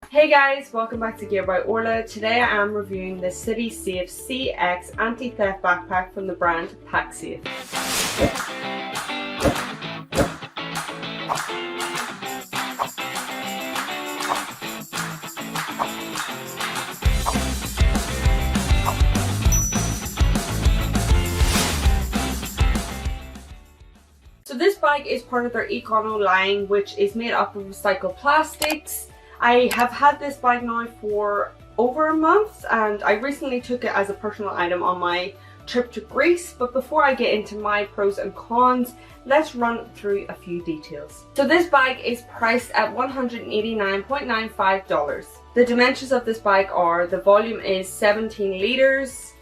Hey guys, welcome back to Gear by Orla. Today I am reviewing the CitySafe CX Anti-Theft Backpack from the brand PACSAFE. So this bag is part of their Econo line, which is made up of recycled plastics. I have had this bag now for over a month and I recently took it as a personal item on my trip to Greece. But before I get into my pros and cons, let's run through a few details. So this bag is priced at $189.95. The dimensions of this bag are: the volume is 17 liters,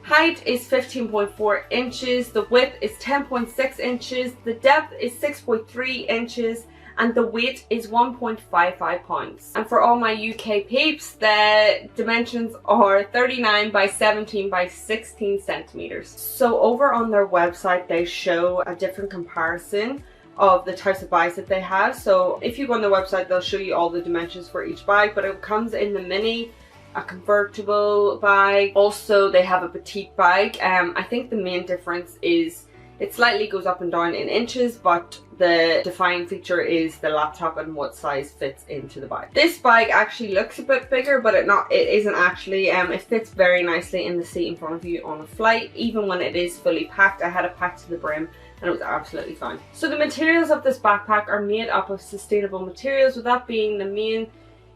height is 15.4 inches, the width is 10.6 inches, the depth is 6.3 inches, and the weight is 1.55 pounds. And for all my UK peeps, the dimensions are 39 by 17 by 16 centimeters. So over on their website, they show a different comparison of the types of bags that they have. So if you go on their website, they'll show you all the dimensions for each bag, but it comes in the mini, a convertible bag. Also, they have a petite bag. I think the main difference is it slightly goes up and down in inches, but the defining feature is the laptop and what size fits into the bag. This bag actually looks a bit bigger, but it isn't actually. It fits very nicely in the seat in front of you on a flight. Even when it is fully packed, I had it packed to the brim and it was absolutely fine. So the materials of this backpack are made up of sustainable materials, with that being the main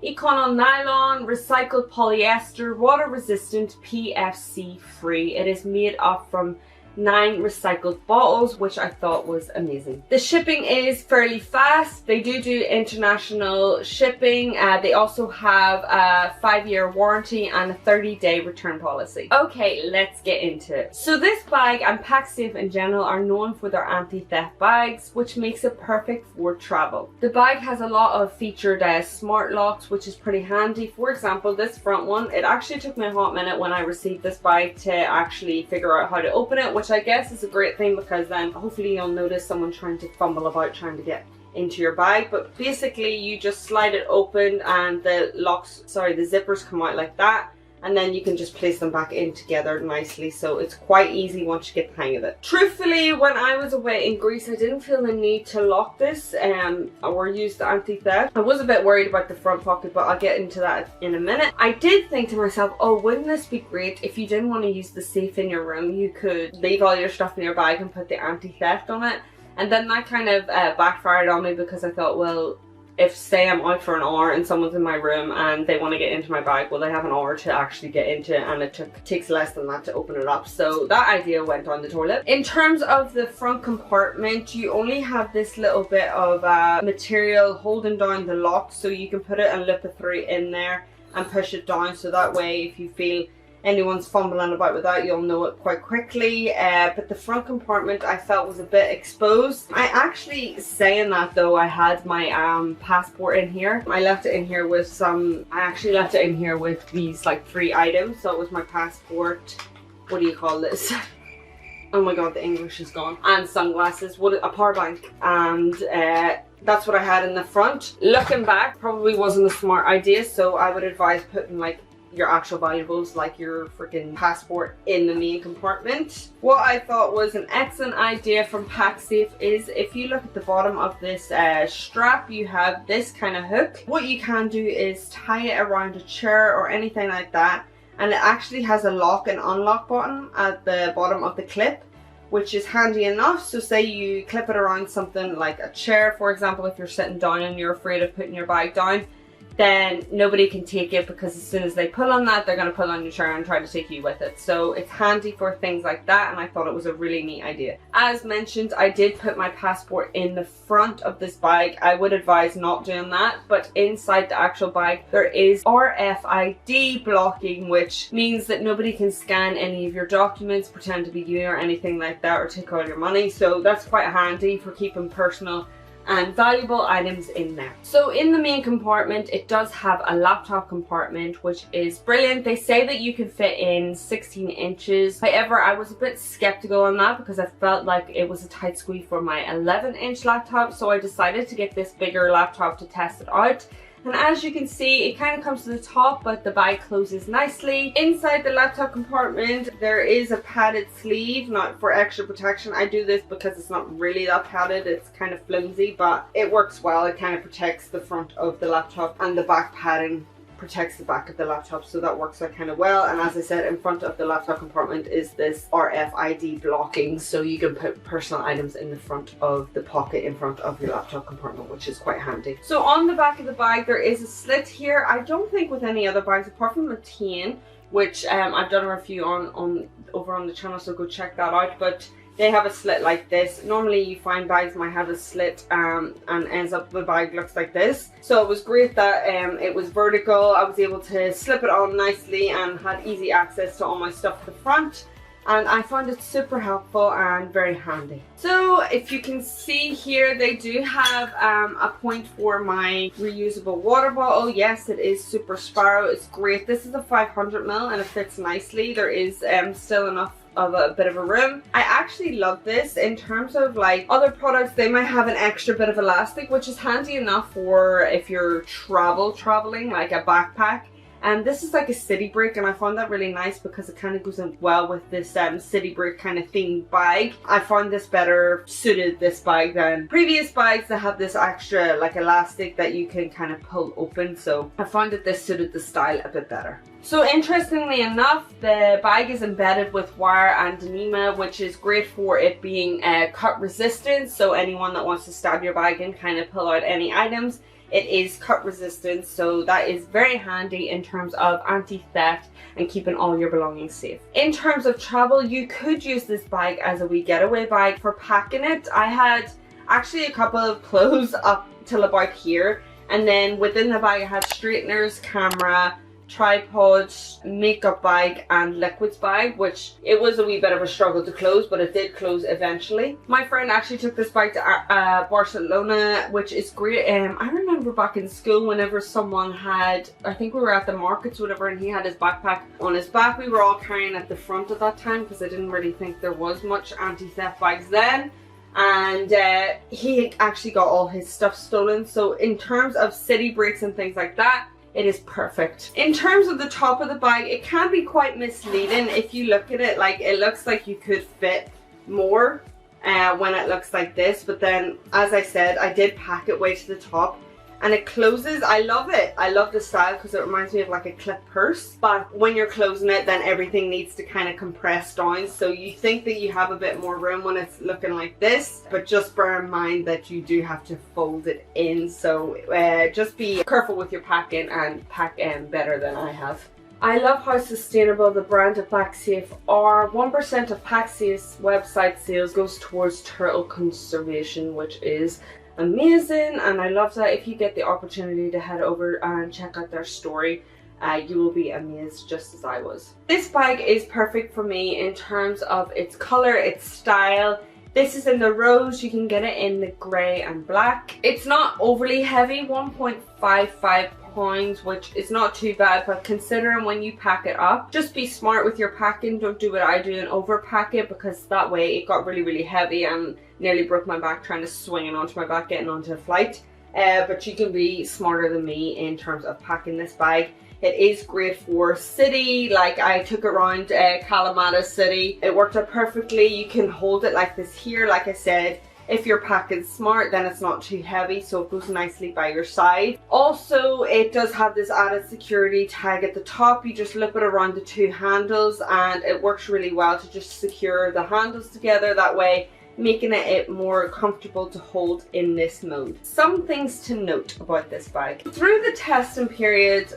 Econo nylon, recycled polyester, water resistant, PFC free. It is made up from 9 recycled bottles, which I thought was amazing. The shipping is fairly fast. They do international shipping. They also have a 5-year warranty and a 30-day return policy. Okay, let's get into it. So this bag and PACSAFE in general are known for their anti-theft bags, which makes it perfect for travel. The bag has a lot of featured smart locks, which is pretty handy. For example, this front one, it actually took me a hot minute when I received this bag to actually figure out how to open it, which I guess is a great thing, because then hopefully you'll notice someone trying to fumble about trying to get into your bag. But basically you just slide it open and the zippers come out like that, and then you can just place them back in together nicely. So it's quite easy once you get the hang of it. Truthfully, when I was away in Greece, I didn't feel the need to lock this or use the anti-theft. I was a bit worried about the front pocket, but I'll get into that in a minute. I did think to myself, oh, wouldn't this be great if you didn't want to use the safe in your room, you could leave all your stuff in your bag and put the anti-theft on it. And then that kind of backfired on me, because I thought, well, if say I'm out for an hour and someone's in my room and they want to get into my bag, well, they have an hour to actually get into it, and it takes less than that to open it up. So that idea went down the toilet. In terms of the front compartment, you only have this little bit of material holding down the lock, so you can put a lip of 3 in there and push it down, so that way if you feel anyone's fumbling about with that, you'll know it quite quickly. But the front compartment I felt was a bit exposed. I actually, saying that though, I had my passport in here. I left it in here with these like 3 items. So it was my passport, what do you call this? Oh my god, the English is gone. And sunglasses, a power bank, and that's what I had in the front. Looking back, probably wasn't a smart idea, so I would advise putting like your actual valuables, like your freaking passport, in the main compartment. What I thought was an excellent idea from PACSAFE is, if you look at the bottom of this strap, you have this kind of hook. What you can do is tie it around a chair or anything like that, and it actually has a lock and unlock button at the bottom of the clip, which is handy enough. So say you clip it around something like a chair, for example, if you're sitting down and you're afraid of putting your bag down, then nobody can take it, because as soon as they pull on that, they're going to pull on your chair and try to take you with it. So it's handy for things like that, and I thought it was a really neat idea. As mentioned, I did put my passport in the front of this bag. I would advise not doing that, but inside the actual bag there is RFID blocking, which means that nobody can scan any of your documents, pretend to be you or anything like that, or take all your money. So that's quite handy for keeping personal and valuable items in there. So in the main compartment, it does have a laptop compartment, which is brilliant. They say that you can fit in 16 inches. However, I was a bit skeptical on that because I felt like it was a tight squeeze for my 11-inch laptop. So I decided to get this bigger laptop to test it out. And as you can see, it kind of comes to the top, but the bag closes nicely. Inside the laptop compartment, there is a padded sleeve, not for extra protection. I do this because it's not really that padded, it's kind of flimsy, but it works well. It kind of protects the front of the laptop, and the back padding protects the back of the laptop, so that works out kind of well. And as I said, in front of the laptop compartment is this RFID blocking, so you can put personal items in the front of the pocket in front of your laptop compartment, which is quite handy. So on the back of the bag there is a slit here. I don't think with any other bags apart from the Teen, which I've done a review on over on the channel, so go check that out, but they have a slit like this. Normally you find bags might have a slit and ends up the bag looks like this. So it was great that it was vertical. I was able to slip it on nicely and had easy access to all my stuff at the front. And I found it super helpful and very handy. So if you can see here, they do have a point for my reusable water bottle. Yes, it is Super Sparrow. It's great. This is a 500 ml and it fits nicely. There is still enough of a bit of a room. I actually love this. In terms of like other products, they might have an extra bit of elastic, which is handy enough for if you're traveling like a backpack. And this is like a city break, and I found that really nice because it kind of goes in well with this city break kind of themed bag. I found this better suited this bag than previous bags that have this extra like elastic that you can kind of pull open. So I found that this suited the style a bit better. So interestingly enough, the bag is embedded with wire and Dyneema, which is great for it being cut resistant. So anyone that wants to stab your bag and kind of pull out any items, it is cut resistant, so that is very handy in terms of anti-theft and keeping all your belongings safe. In terms of travel, you could use this bag as a wee getaway bag for packing it. I had actually a couple of clothes up till about here, and then within the bag I had straighteners, camera, tripod, makeup bag and liquids bag, which it was a wee bit of a struggle to close, but it did close eventually. My friend actually took this bag to Barcelona, which is great. I remember back in school whenever someone had, I think we were at the markets or whatever, and he had his backpack on his back. We were all carrying at the front at that time because I didn't really think there was much anti-theft bags then. And he actually got all his stuff stolen. So in terms of city breaks and things like that, it is perfect. In terms of the top of the bag, it can be quite misleading if you look at it. Like, it looks like you could fit more when it looks like this, but then as I said, I did pack it way to the top and it closes. I love it. I love the style because it reminds me of like a clip purse, but when you're closing it, then everything needs to kind of compress down, so you think that you have a bit more room when it's looking like this, but just bear in mind that you do have to fold it in. So just be careful with your packing and pack better than I have. I love how sustainable the brand of PACSAFE are. 1% of PACSAFE's website sales goes towards turtle conservation, which is amazing, and I love that. If you get the opportunity to head over and check out their story, you will be amazed just as I was. This bag is perfect for me in terms of its color, its style. This is in the rose. You can get it in the grey and black. It's not overly heavy, 1.55 pounds, which is not too bad, but considering when you pack it up, just be smart with your packing. Don't do what I do and overpack it, because that way it got really heavy and nearly broke my back trying to swing it onto my back getting onto a flight. But you can be smarter than me in terms of packing this bag. It is great for city, like I took it around Kalamata City. It worked out perfectly. You can hold it like this here, like I said. If you're packing smart, then it's not too heavy, so it goes nicely by your side. Also, it does have this added security tag at the top. You just loop it around the two handles and it works really well to just secure the handles together, that way making it more comfortable to hold in this mode. Some things to note about this bag. Through the testing period,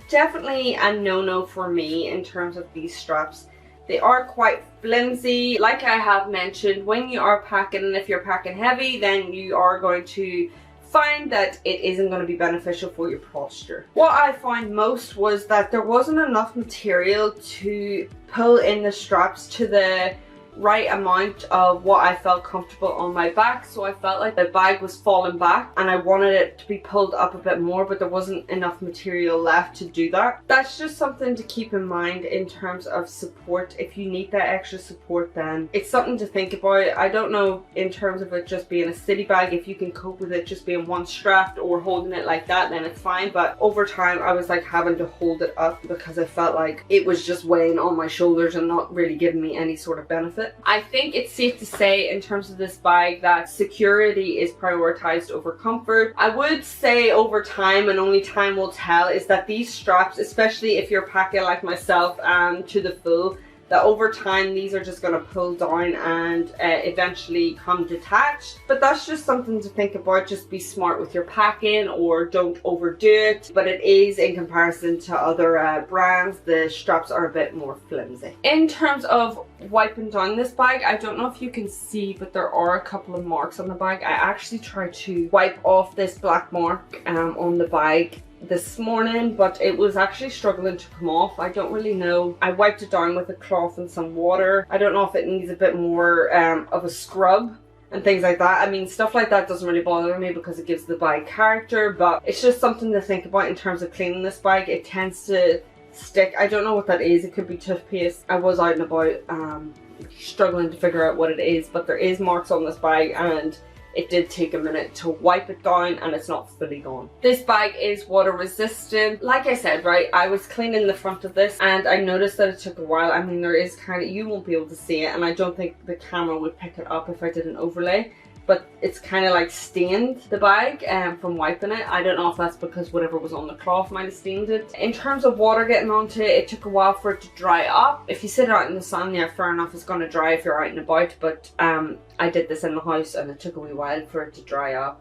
definitely a no-no for me in terms of these straps. They are quite flimsy. Like I have mentioned, when you are packing, and if you're packing heavy, then you are going to find that it isn't going to be beneficial for your posture. What I found most was that there wasn't enough material to pull in the straps to the right amount of what I felt comfortable on my back. So I felt like the bag was falling back and I wanted it to be pulled up a bit more, but there wasn't enough material left to do that. That's just something to keep in mind in terms of support. If you need that extra support, then it's something to think about. I don't know in terms of it just being a city bag, if you can cope with it just being one strapped or holding it like that, then it's fine. But over time I was like having to hold it up because I felt like it was just weighing on my shoulders and not really giving me any sort of benefit. I think it's safe to say in terms of this bag that security is prioritized over comfort. I would say over time, and only time will tell, is that these straps, especially if you're packing like myself to the full, that over time these are just going to pull down and eventually come detached. But that's just something to think about. Just be smart with your packing or don't overdo it. But it is, in comparison to other brands, the straps are a bit more flimsy. In terms of wiping down this bag, I don't know if you can see, but there are a couple of marks on the bag. I actually tried to wipe off this black mark on the bag this morning, but it was actually struggling to come off. I don't really know. I wiped it down with a cloth and some water. I don't know if it needs a bit more of a scrub and things like that. I mean, stuff like that doesn't really bother me because it gives the bag character, but it's just something to think about in terms of cleaning this bag. It tends to stick. I don't know what that is. It could be toothpaste. I was out and about struggling to figure out what it is, but there is marks on this bag and it did take a minute to wipe it down and it's not fully gone. This bag is water resistant. Like I said, right, I was cleaning the front of this and I noticed that it took a while. I mean, there is kind of, you won't be able to see it, and I don't think the camera would pick it up if I did an overlay, but it's kind of like stained the bag from wiping it. I don't know if that's because whatever was on the cloth might have stained it. In terms of water getting onto it, it took a while for it to dry up. If you sit out in the sun, yeah, fair enough, it's going to dry if you're out and about, but I did this in the house and it took a wee while for it to dry up.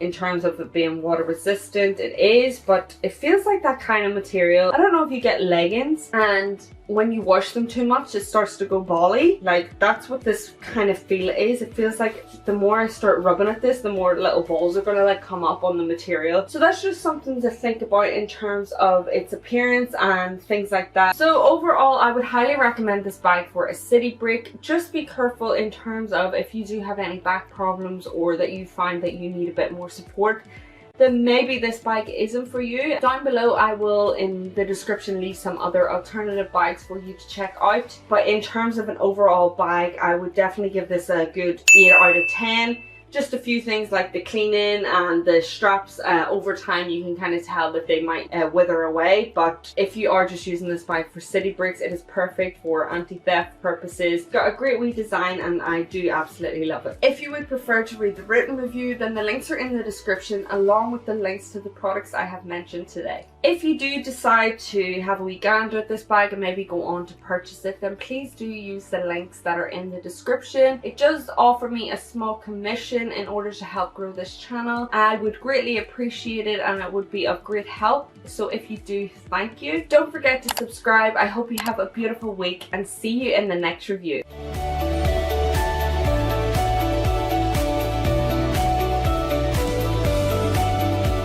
In terms of it being water resistant, it is, but it feels like that kind of material. I don't know if you get leggings and when you wash them too much it starts to go bally. Like, that's what this kind of feel is. It feels like the more I start rubbing at this, the more little balls are gonna like come up on the material. So that's just something to think about in terms of its appearance and things like that. So overall, I would highly recommend this bag for a city break. Just be careful in terms of if you do have any back problems or that you find that you need a bit more support, then maybe this bag isn't for you. Down below I will in the description leave some other alternative bags for you to check out. But in terms of an overall bag, I would definitely give this a good 8 out of 10. Just a few things like the cleaning and the straps, over time you can kind of tell that they might wither away, but if you are just using this bag for city breaks, it is perfect for anti-theft purposes. Got a great wee design and I do absolutely love it. If you would prefer to read the written review, then the links are in the description along with the links to the products I have mentioned today. If you do decide to have a wee gander at this bag and maybe go on to purchase it, then please do use the links that are in the description. It does offer me a small commission in order to help grow this channel. I would greatly appreciate it and it would be of great help. So if you do, thank you. Don't forget to subscribe. I hope you have a beautiful week and see you in the next review.